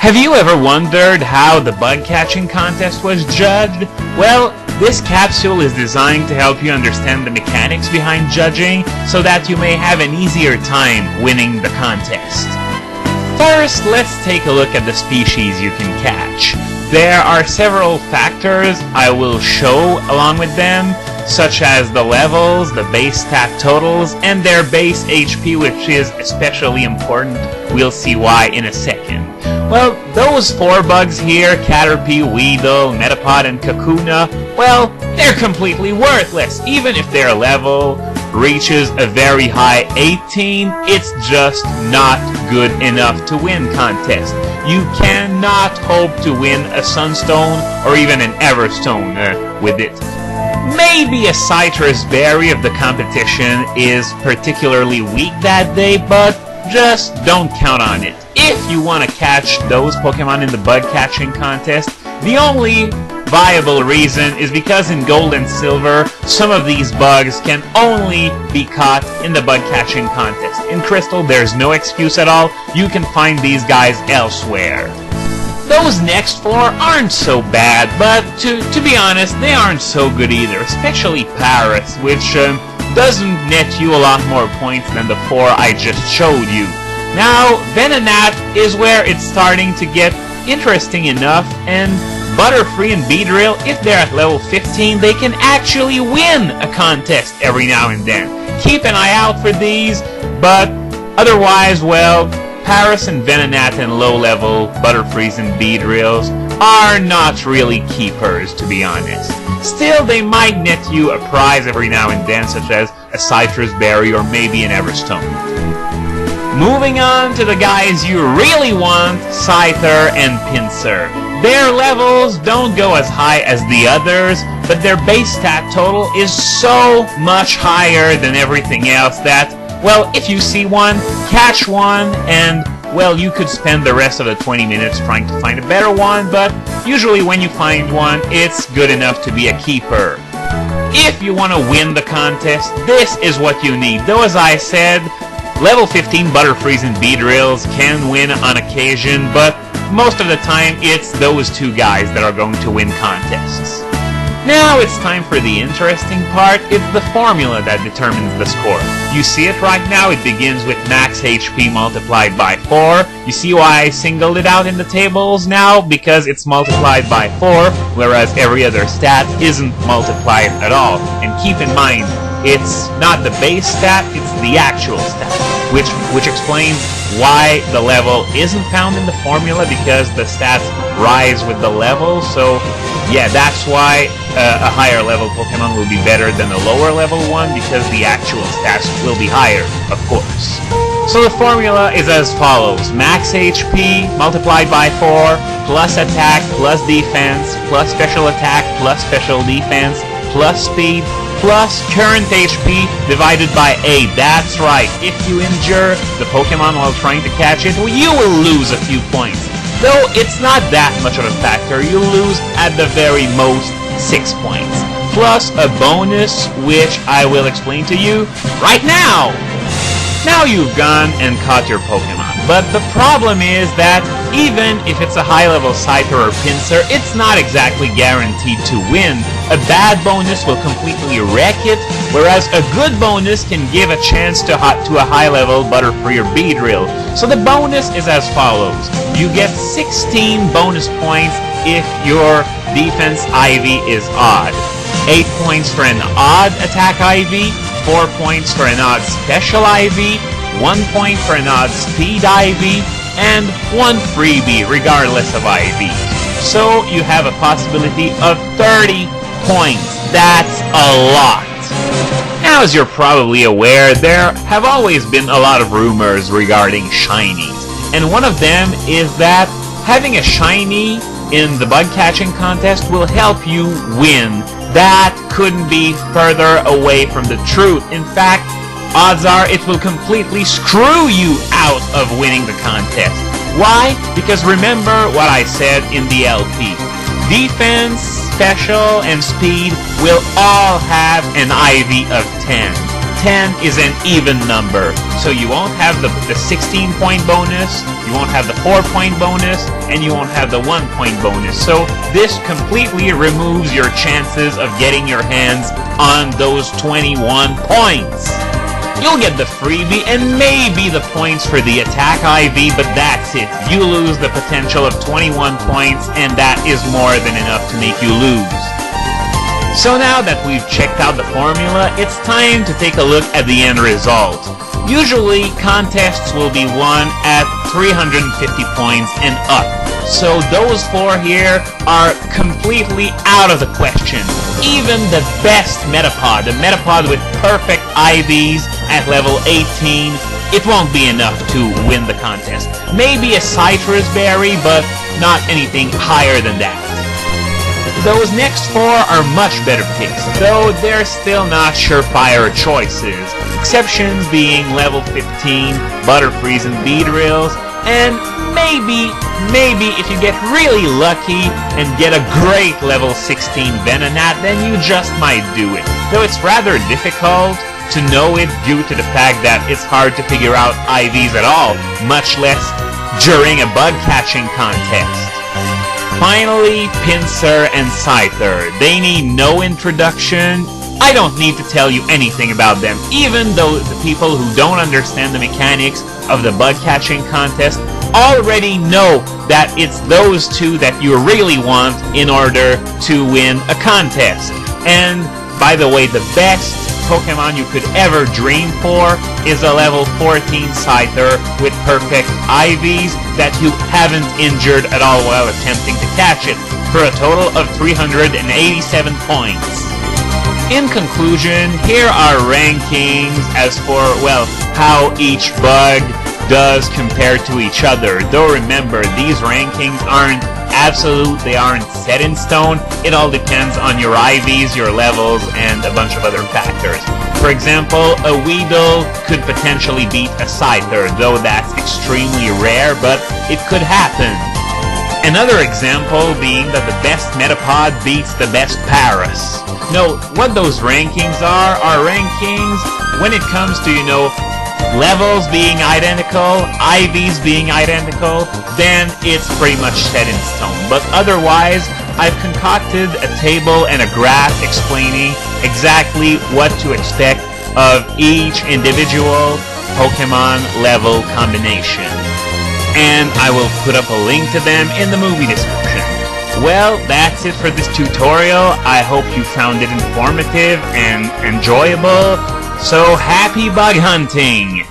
Have you ever wondered how the bug catching contest was judged? Well, this capsule is designed to help you understand the mechanics behind judging so that you may have an easier time winning the contest. First, let's take a look at the species you can catch. There are several factors I will show along with them, such as the levels, the base stat totals, and their base HP, which is especially important. We'll see why in a second. Well, those 4 bugs here, Caterpie, Weedle, Metapod, and Kakuna, well, they're completely worthless. Even if their level reaches a very high 18, it's just not good enough to win contests. You cannot hope to win a Sunstone or even an Everstone with it. Maybe a Citrus Berry if the competition is particularly weak that day, but just don't count on it. If you want to catch those Pokemon in the bug catching contest, the only viable reason is because in Gold and Silver, some of these bugs can only be caught in the bug catching contest. In Crystal, there's no excuse at all. You can find these guys elsewhere. Those next 4 aren't so bad, but to be honest, they aren't so good either, especially Paris, which doesn't net you a lot more points than the 4 I just showed you. Now, Venonat is where it's starting to get interesting enough, and Butterfree and Beedrill, if they're at level 15, they can actually win a contest every now and then. Keep an eye out for these, but otherwise, well, Paris and Venonat and low-level Butterfrees and Beedrills are not really keepers, to be honest. Still, they might net you a prize every now and then, such as a Citrus Berry or maybe an Everstone. Moving on to the guys you really want, Scyther and Pinsir. Their levels don't go as high as the others, but their base stat total is so much higher than everything else that, well, if you see one, catch one, and, well, you could spend the rest of the 20 minutes trying to find a better one, but usually when you find one, it's good enough to be a keeper. If you want to win the contest, this is what you need. Though, as I said, level 15 Butterfrees and Beedrills can win on occasion, but most of the time it's those 2 guys that are going to win contests. Now it's time for the interesting part. It's the formula that determines the score. You see it right now, it begins with max HP multiplied by 4. You see why I singled it out in the tables now? Because it's multiplied by 4, whereas every other stat isn't multiplied at all. And keep in mind, it's not the base stat, it's the actual stat, which explains why the level isn't found in the formula, because the stats rise with the level. So yeah, that's why a higher level Pokemon will be better than a lower level one, because the actual stats will be higher, of course. So the formula is as follows: max HP multiplied by 4, plus attack, plus defense, plus special attack, plus special defense, plus speed, plus current HP divided by 8. That's right, if you injure the Pokemon while trying to catch it, you will lose a few points. Though it's not that much of a factor, you'll lose at the very most 6 points. Plus a bonus, which I will explain to you right now. Now you've gone and caught your Pokemon, but the problem is that even if it's a high-level Scyther or Pinsir, it's not exactly guaranteed to win. A bad bonus will completely wreck it, whereas a good bonus can give a chance to a high-level Butterfree or Beedrill. So the bonus is as follows. You get 16 bonus points if your defense IV is odd, 8 points for an odd attack IV, 4 points for an odd special IV, 1 point for an odd speed IV, and 1 freebie regardless of IV. So you have a possibility of 30 points. That's a lot. Now, as you're probably aware, there have always been a lot of rumors regarding shinies, and one of them is that having a shiny in the bug catching contest will help you win. That couldn't be further away from the truth. In fact, odds are it will completely screw you out of winning the contest. Why? Because remember what I said in the LP. Defense, special, and speed will all have an IV of 10. 10 is an even number, so you won't have the 16-point bonus, you won't have the 4-point bonus, and you won't have the 1-point bonus. So this completely removes your chances of getting your hands on those 21 points. You'll get the freebie and maybe the points for the attack IV, but that's it. You lose the potential of 21 points, and that is more than enough to make you lose. So now that we've checked out the formula, it's time to take a look at the end result. Usually, contests will be won at 350 points and up. So those 4 here are completely out of the question. Even the best Metapod, the Metapod with perfect IVs at level 18, it won't be enough to win the contest. Maybe a Citrus Berry, but not anything higher than that. Those next 4 are much better picks, though they're still not surefire choices. Exceptions being level 15, Butterfrees and Beedrills, and maybe if you get really lucky and get a great level 16 Venonat, then you just might do it. Though it's rather difficult to know it due to the fact that it's hard to figure out IVs at all, much less during a bug catching contest. Finally, Pinsir and Scyther. They need no introduction. I don't need to tell you anything about them, even though the people who don't understand the mechanics of the bug catching contest already know that it's those 2 that you really want in order to win a contest. And by the way, the best Pokemon you could ever dream for is a level 14 Scyther with perfect IVs that you haven't injured at all while attempting to catch it, for a total of 387 points. In conclusion, here are rankings as for, well, how each bug does compare to each other. Though remember, these rankings aren't absolute, they aren't set in stone. It all depends on your IVs, your levels, and a bunch of other factors. For example, a Weedle could potentially beat a Scyther, though that's extremely rare, but it could happen. Another example being that the best Metapod beats the best Paras. No, what those rankings are rankings when it comes to, levels being identical, IVs being identical, then it's pretty much set in stone. But otherwise, I've concocted a table and a graph explaining exactly what to expect of each individual Pokemon level combination. And I will put up a link to them in the movie description. Well, that's it for this tutorial. I hope you found it informative and enjoyable. So happy bug hunting!